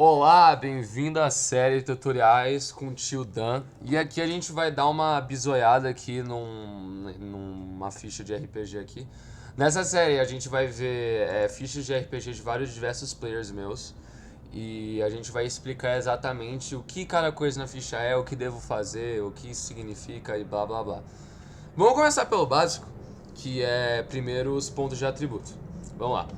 Olá, bem-vindo à série de tutoriais com o tio Dan. E aqui a gente vai dar uma bisoiada aqui numa ficha de RPG aqui. Nessa série a gente vai ver fichas de RPG de vários diversos players meus. E a gente vai explicar exatamente o que cada coisa na ficha é, o que devo fazer, o que isso significa e blá blá blá. Vamos começar pelo básico, que é primeiro os pontos de atributo. Vamos lá.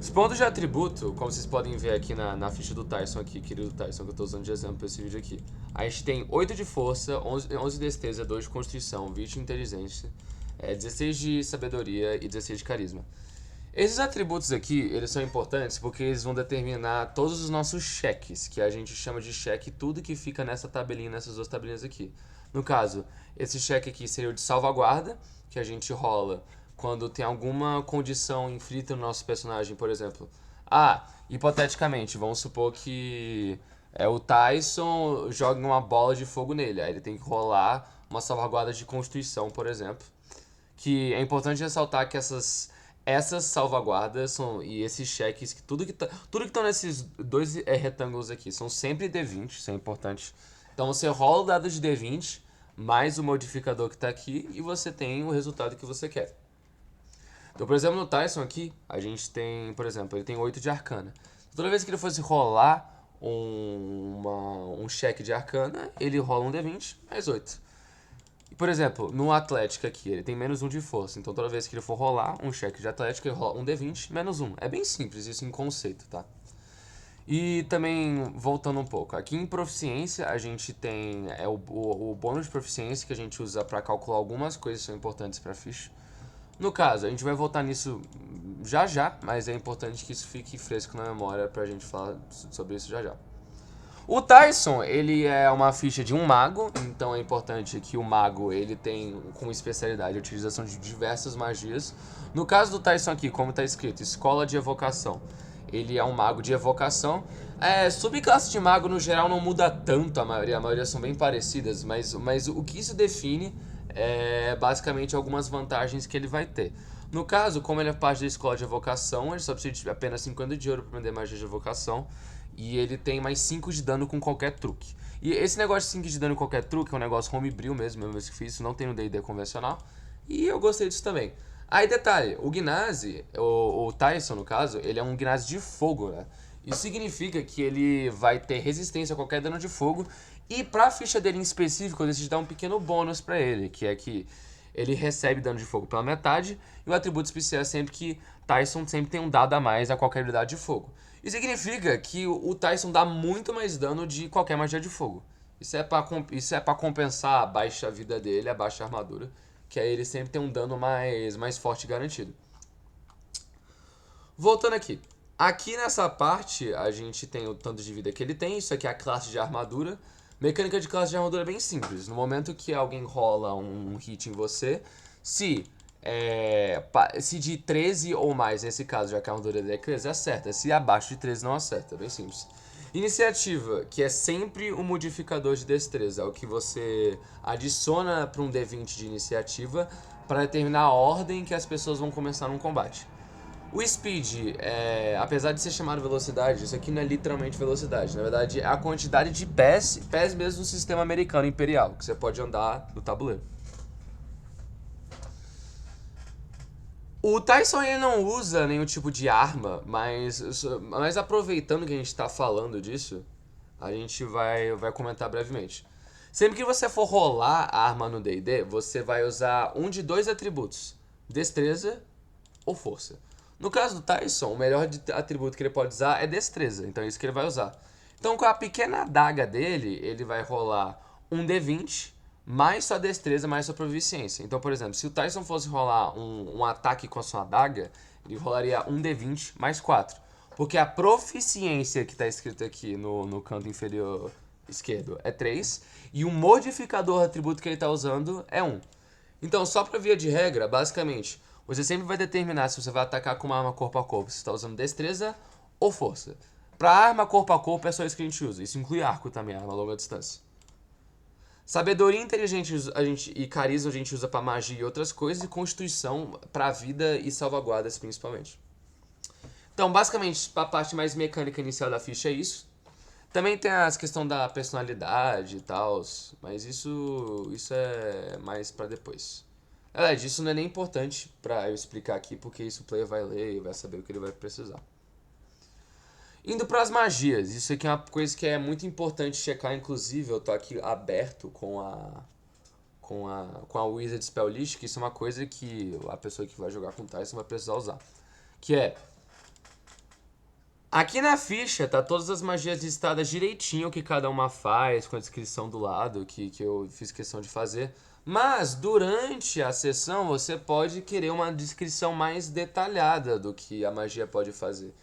Os pontos de atributo, como vocês podem ver aqui na ficha do Tyson aqui, querido Tyson, que eu estou usando de exemplo para esse vídeo aqui. A gente tem 8 de força, 11 de destreza, 2 de constituição, 20 de inteligência, 16 de sabedoria e 16 de carisma. Esses atributos aqui, eles são importantes porque eles vão determinar todos os nossos cheques, que a gente chama de cheque tudo que fica nessa tabelinha, nessas duas tabelinhas aqui. No caso, esse cheque aqui seria o de salvaguarda, que a gente rola quando tem alguma condição inflita no nosso personagem, por exemplo. Hipoteticamente, vamos supor que o Tyson joga uma bola de fogo nele, aí ele tem que rolar uma salvaguarda de constituição, por exemplo. Que é importante ressaltar que essas salvaguardas e esses cheques, que tudo que estão nesses dois retângulos aqui são sempre D20, isso é importante. Então você rola o dado de D20 mais o modificador que está aqui e você tem o resultado que você quer. Então, por exemplo, no Tyson aqui, a gente tem, por exemplo, ele tem 8 de arcana. Toda vez que ele fosse rolar um cheque de arcana, ele rola um D20 mais 8. E, por exemplo, no Atlético aqui, ele tem menos 1 de força. Então, toda vez que ele for rolar um cheque de Atlético, ele rola um D20 menos 1. É bem simples isso em conceito, tá? E também, voltando um pouco, aqui em proficiência a gente tem o bônus de proficiência que a gente usa para calcular algumas coisas que são importantes para a ficha. No caso, a gente vai voltar nisso já já, mas é importante que isso fique fresco na memória pra gente falar sobre isso já já. O Tyson, ele é uma ficha de um mago, então é importante que o mago ele tem como especialidade a utilização de diversas magias. No caso do Tyson aqui, como está escrito, escola de evocação. Ele é um mago de evocação. Subclasse de mago no geral não muda tanto a maioria são bem parecidas, mas o que isso define é basicamente algumas vantagens que ele vai ter. No caso, como ele é parte da escola de evocação, ele só precisa de apenas 50 de ouro para aprender magia de evocação. E ele tem mais 5 de dano com qualquer truque. E esse negócio de 5 de dano com qualquer truque é um negócio homebrew mesmo, eu mesmo que fiz, isso não tem no D&D convencional. E eu gostei disso também. Aí detalhe, o Gnase, o Tyson no caso, ele é um Gnase de fogo, né? Isso significa que ele vai ter resistência a qualquer dano de fogo. E pra ficha dele em específico, eu decidi dar um pequeno bônus pra ele, que é que ele recebe dano de fogo pela metade. E o atributo especial é sempre que Tyson sempre tem um dado a mais a qualquer habilidade de fogo. Isso significa que o Tyson dá muito mais dano de qualquer magia de fogo. Isso é pra compensar a baixa vida dele, a baixa armadura. Que aí ele sempre tem um dano mais forte garantido. Voltando aqui. Aqui nessa parte a gente tem o tanto de vida que ele tem. Isso aqui é a classe de armadura. Mecânica de classe de armadura é bem simples. No momento que alguém rola um hit em você, se de 13 ou mais, nesse caso, já que a armadura dele é 13, acerta. Se abaixo de 13, não acerta. É bem simples. Iniciativa, que é sempre um modificador de destreza. É o que você adiciona para um D20 de iniciativa para determinar a ordem que as pessoas vão começar num combate. O speed, apesar de ser chamado velocidade, isso aqui não é literalmente velocidade. Na verdade, é a quantidade de pés mesmo do sistema americano imperial, que você pode andar no tabuleiro. O Tyson ele não usa nenhum tipo de arma, mas aproveitando que a gente está falando disso, a gente vai comentar brevemente. Sempre que você for rolar a arma no D&D, você vai usar um de dois atributos, destreza ou força. No caso do Tyson, o melhor atributo que ele pode usar é destreza, então é isso que ele vai usar. Então com a pequena adaga dele, ele vai rolar um D20 mais sua destreza, mais sua proficiência. Então, por exemplo, se o Tyson fosse rolar um ataque com a sua adaga, ele rolaria um D20 mais 4. Porque a proficiência que está escrito aqui no canto inferior esquerdo é 3, e o modificador atributo que ele está usando é 1. Então, só para via de regra, basicamente, você sempre vai determinar se você vai atacar com uma arma corpo a corpo, se você está usando destreza ou força. Para arma corpo a corpo é só isso que a gente usa. Isso inclui arco também, arma a longa distância. Sabedoria inteligente e carisma a gente usa para magia e outras coisas, e constituição para vida e salvaguardas principalmente. Então, basicamente, a parte mais mecânica inicial da ficha é isso. Também tem as questão da personalidade e tal, mas isso é mais pra depois. Na verdade, isso não é nem importante pra eu explicar aqui, porque isso o player vai ler e vai saber o que ele vai precisar. Indo para as magias, isso aqui é uma coisa que é muito importante checar, inclusive eu tô aqui aberto com a Wizard Spell List, que isso é uma coisa que a pessoa que vai jogar com Tyson vai precisar usar. Que é, aqui na ficha tá todas as magias listadas direitinho, o que cada uma faz, com a descrição do lado, que eu fiz questão de fazer. Mas durante a sessão você pode querer uma descrição mais detalhada do que a magia pode fazer.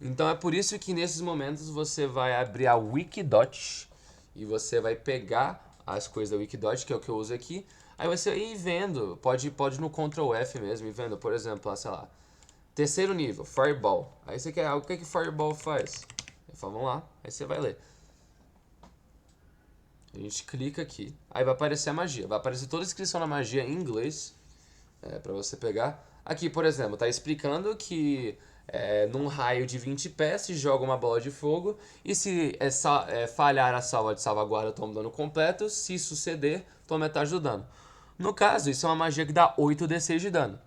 Então é por isso que nesses momentos você vai abrir a Wikidot e você vai pegar as coisas da Wikidot, que é o que eu uso aqui. Aí você vai ir vendo, pode no Ctrl F mesmo, ir vendo, por exemplo, sei lá, terceiro nível, Fireball. Aí você quer, o que Fireball faz? Eu falo, vamos lá, aí você vai ler. A gente clica aqui, aí vai aparecer a magia, vai aparecer toda a descrição da magia em inglês, pra você pegar. Aqui, por exemplo, tá explicando que num raio de 20 pés se joga uma bola de fogo e se falhar a salva de salvaguarda toma dano completo, se suceder, toma metade do dano. No caso, isso é uma magia que dá 8d6 de dano.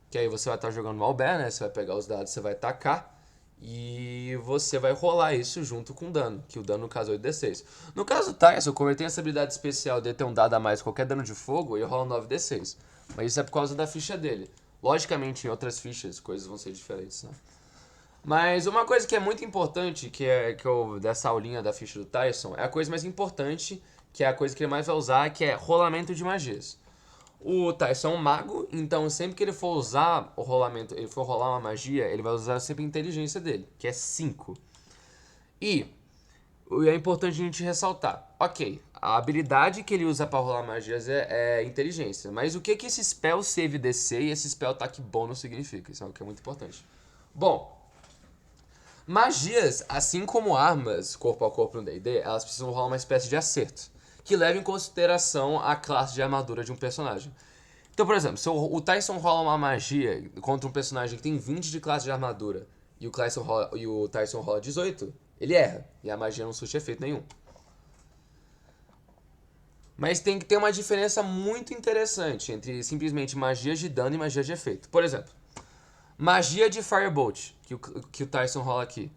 Que aí você vai estar jogando no Albert, né? Você vai pegar os dados, você vai tacar e você vai rolar isso junto com o dano, que o dano no caso é 8d6. No caso do Tyson, como ele tem essa habilidade especial de ter um dado a mais qualquer dano de fogo, ele rola 9d6. Mas isso é por causa da ficha dele. Logicamente, em outras fichas, coisas vão ser diferentes, né? Mas uma coisa que é muito importante, dessa aulinha da ficha do Tyson, é a coisa mais importante, que é a coisa que ele mais vai usar, que é rolamento de magias. O Tyson é um mago, então sempre que ele for usar o rolamento, ele for rolar uma magia, ele vai usar sempre a inteligência dele, que é 5. E é importante a gente ressaltar, ok, a habilidade que ele usa para rolar magias é inteligência, mas o que esse spell save DC e esse spell attack bônus significa? Isso é o que é muito importante. Bom, magias, assim como armas corpo a corpo no D&D, elas precisam rolar uma espécie de acerto, que leva em consideração a classe de armadura de um personagem. Então, por exemplo, se o Tyson rola uma magia contra um personagem que tem 20 de classe de armadura e o Tyson rola 18, ele erra, e a magia não surte efeito nenhum. Mas tem que ter uma diferença muito interessante entre simplesmente magias de dano e magias de efeito. Por exemplo, magia de Firebolt, que o Tyson rola aqui.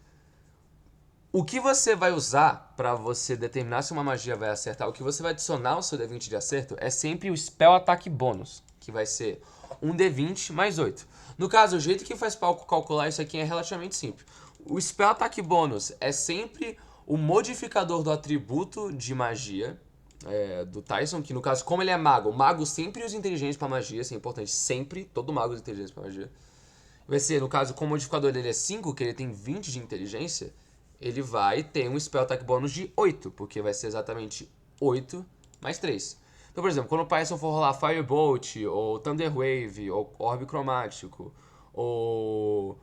O que você vai usar para você determinar se uma magia vai acertar, o que você vai adicionar ao seu D20 de acerto é sempre o Spell Attack Bônus, que vai ser um D20 mais 8. No caso, o jeito que faz para calcular isso aqui é relativamente simples. O Spell Attack Bônus é sempre o modificador do atributo de magia do Tyson, que no caso, como ele é mago, o mago sempre usa inteligência para magia, isso é importante, sempre, todo mago usa inteligência para magia. Vai ser, no caso, como o modificador dele é 5, que ele tem 20 de inteligência, ele vai ter um Spell Attack bônus de 8, porque vai ser exatamente 8 mais 3. Então, por exemplo, quando o Python for rolar Firebolt, ou Thunder Wave, ou Orbe Cromático, ou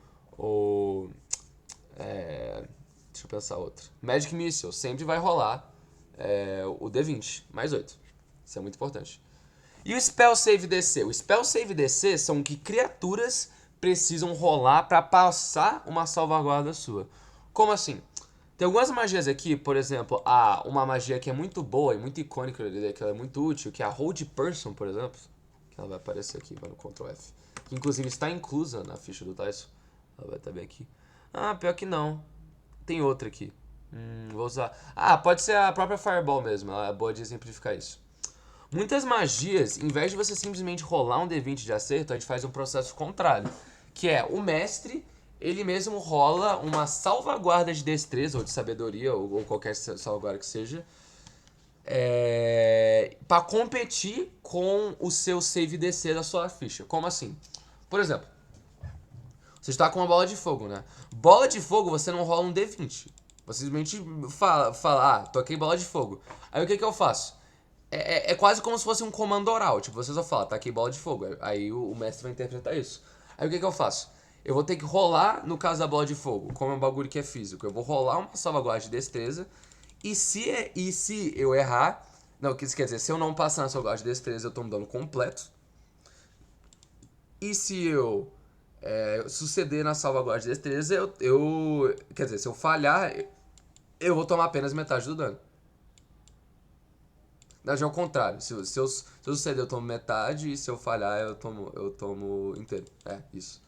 deixa eu pensar outro. Magic Missile, sempre vai rolar o D20 mais 8. Isso é muito importante. E o Spell Save DC? O Spell Save DC são que criaturas precisam rolar para passar uma salvaguarda sua. Como assim? Tem algumas magias aqui, por exemplo, uma magia que é muito boa e muito icônica, que ela é muito útil, que é a Hold Person, por exemplo. Que ela vai aparecer aqui, vai no Ctrl F. Que inclusive está inclusa na ficha do Tyson. Ela vai estar bem aqui. Ah, pior que não. Tem outra aqui. Vou usar. Ah, pode ser a própria Fireball mesmo. Ela é boa de exemplificar isso. Muitas magias, em vez de você simplesmente rolar um D20 de acerto, a gente faz um processo contrário. Que é o mestre, ele mesmo rola uma salvaguarda de destreza ou de sabedoria, ou qualquer salvaguarda que seja, para competir com o seu save DC da sua ficha. Como assim? Por exemplo, você está com uma bola de fogo, né? Bola de fogo, você não rola um D20. Você simplesmente fala, toquei bola de fogo. Aí o que eu faço? É quase como se fosse um comando oral. Tipo, você só fala, taquei bola de fogo. Aí o mestre vai interpretar isso. Aí o que eu faço? Eu vou ter que rolar, no caso da bola de fogo, como é um bagulho que é físico, eu vou rolar uma salvaguarda de destreza. E se eu errar... Não, isso quer dizer, se eu não passar na salvaguarda de destreza, eu tomo dano completo. E se eu Suceder na salvaguarda de destreza, quer dizer, se eu falhar, eu vou tomar apenas metade do dano. Não, já é o contrário. Se eu suceder, eu tomo metade, e se eu falhar, eu tomo inteiro. É, isso.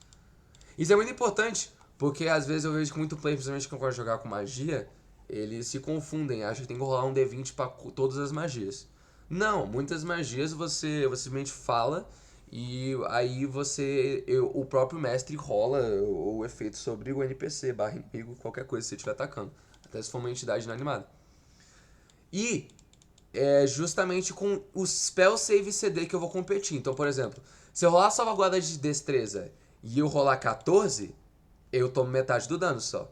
Isso é muito importante, porque às vezes eu vejo que muito player, principalmente quando gosta de jogar com magia, eles se confundem, acham que tem que rolar um D20 pra todas as magias. Não, muitas magias você simplesmente fala e aí o próprio mestre rola o efeito sobre o NPC, barra inimigo, qualquer coisa que você estiver atacando. Até se for uma entidade inanimada. E é justamente com o Spell Save CD que eu vou competir. Então, por exemplo, se eu rolar salvaguarda de destreza e eu rolar 14, eu tomo metade do dano só.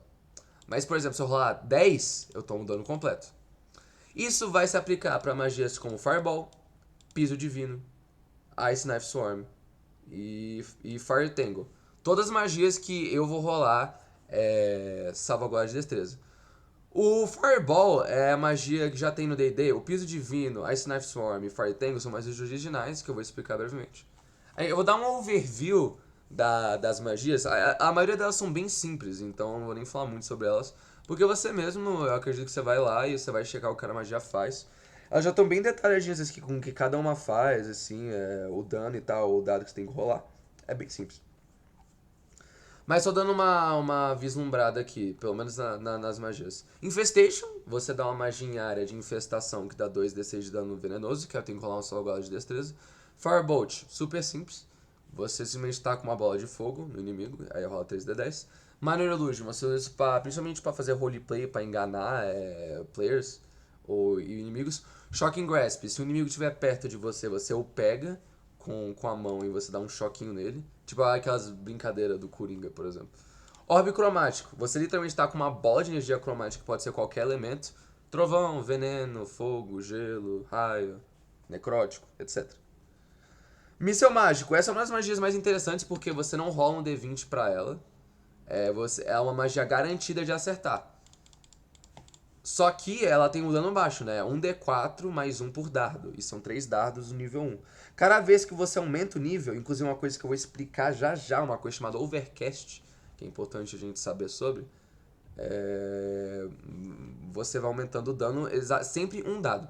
Mas, por exemplo, se eu rolar 10, eu tomo o dano completo. Isso vai se aplicar para magias como Fireball, Piso Divino, Ice Knife Swarm e Fire Tangle. Todas as magias que eu vou rolar salvaguarda de destreza. O Fireball é a magia que já tem no D&D. O Piso Divino, Ice Knife Swarm e Fire Tangle são magias originais que eu vou explicar brevemente. Aí eu vou dar um overview das magias. A maioria delas são bem simples, então eu não vou nem falar muito sobre elas. Porque você mesmo, eu acredito que você vai lá e você vai checar o que a magia faz. Elas já estão bem detalhadinhas aqui com o que cada uma faz, assim, o dano e tal, o dado que você tem que rolar. É bem simples. Mas só dando uma vislumbrada aqui, pelo menos nas magias. Infestation, você dá uma magia em área de infestação que dá 2d6 de dano venenoso, que eu tenho que rolar um salgado de destreza. Firebolt, super simples. Você simplesmente tá com uma bola de fogo no inimigo, aí rola 3d10. Minor Illusion, você usa isso principalmente para fazer roleplay, para enganar players ou inimigos. Shocking Grasp, se o inimigo estiver perto de você, você o pega com a mão e você dá um choquinho nele. Tipo aquelas brincadeiras do Coringa, por exemplo. Orbe cromático. Você literalmente tá com uma bola de energia cromática que pode ser qualquer elemento. Trovão, veneno, fogo, gelo, raio, necrótico, etc. Míssel mágico. Essa é uma das magias mais interessantes porque você não rola um D20 pra ela. É uma magia garantida de acertar. Só que ela tem um dano baixo, né? 1d4 mais 1 por dardo. E são 3 dardos no nível 1. Cada vez que você aumenta o nível, inclusive uma coisa que eu vou explicar já já, uma coisa chamada Overcast, que é importante a gente saber sobre, você vai aumentando o dano, sempre um dado.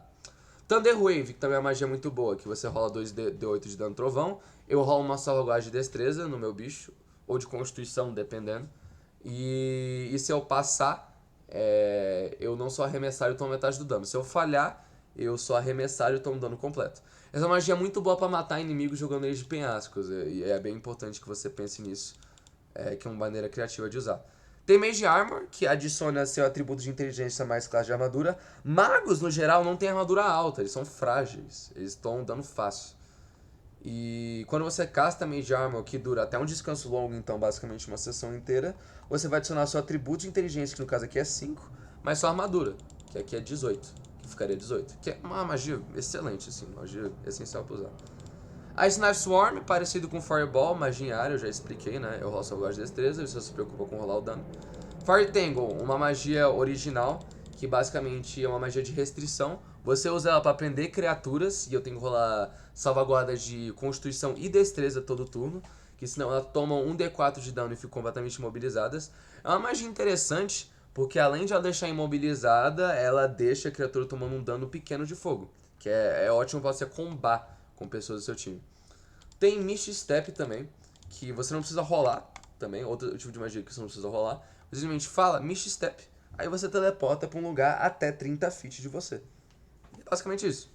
Thunder Wave, que também é uma magia muito boa, que você rola 2d8 de dano trovão. Eu rolo uma salvaguarda de destreza no meu bicho, ou de constituição, dependendo. E se eu passar, eu não sou arremessar e tomo metade do dano. Se eu falhar, eu sou arremessar e tomo dano completo. Essa magia é muito boa pra matar inimigos jogando eles de penhascos, e é bem importante que você pense nisso, que é uma maneira criativa de usar. Tem Mage Armor, que adiciona seu atributo de inteligência mais classe de armadura. Magos, no geral, não têm armadura alta, eles são frágeis, eles estão dando fácil. E quando você casta Mage Armor, que dura até um descanso longo, então basicamente uma sessão inteira, você vai adicionar seu atributo de inteligência, que no caso aqui é 5, mais sua armadura, que aqui é 18, que ficaria 18. Que é uma magia excelente, assim, uma magia essencial pra usar. Ice Knife Swarm, parecido com Fireball, magia em área, eu já expliquei, né? Eu rolo salvaguarda de destreza, você se preocupa com rolar o dano. Fire Tangle, uma magia original, que basicamente é uma magia de restrição. Você usa ela para prender criaturas, e eu tenho que rolar salvaguardas de constituição e destreza todo turno, que senão elas tomam 1d4 de dano e ficam completamente imobilizadas. É uma magia interessante, porque além de ela deixar imobilizada, ela deixa a criatura tomando um dano pequeno de fogo, que é ótimo para você combar com pessoas do seu time. Tem Misty Step também, que você não precisa rolar também, outro tipo de magia que você não precisa rolar. Você simplesmente fala Misty Step, aí você teleporta para um lugar até 30 feet de você. E basicamente isso.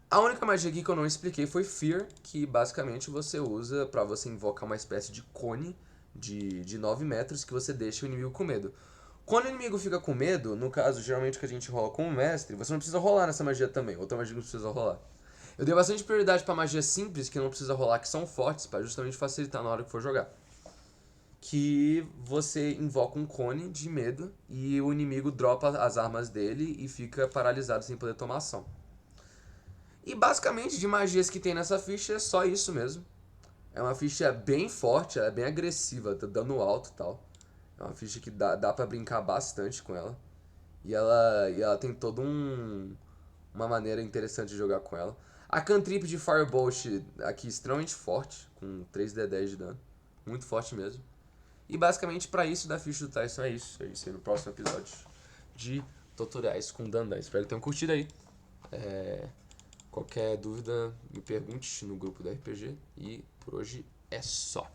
A única magia aqui que eu não expliquei foi Fear, que basicamente você usa para você invocar uma espécie de cone de 9 metros que você deixa o inimigo com medo. Quando o inimigo fica com medo, no caso geralmente que a gente rola com o mestre, você não precisa rolar nessa magia também, outra magia que não precisa rolar. Eu dei bastante prioridade para magias simples que não precisa rolar, que são fortes, para justamente facilitar na hora que for jogar. Que você invoca um cone de medo e o inimigo dropa as armas dele e fica paralisado sem poder tomar ação. E basicamente de magias que tem nessa ficha é só isso mesmo. É uma ficha bem forte, ela é bem agressiva, tá dando alto e tal. É uma ficha que dá pra brincar bastante com ela. E ela tem todo uma maneira interessante de jogar com ela. A cantrip de Firebolt aqui extremamente forte, com 3d10 de dano. Muito forte mesmo. E basicamente pra isso da ficha do Tyson é isso. É isso aí no próximo episódio de tutoriais com Dandan. Espero que tenham curtido aí. Qualquer dúvida me pergunte no grupo da RPG. E por hoje é só.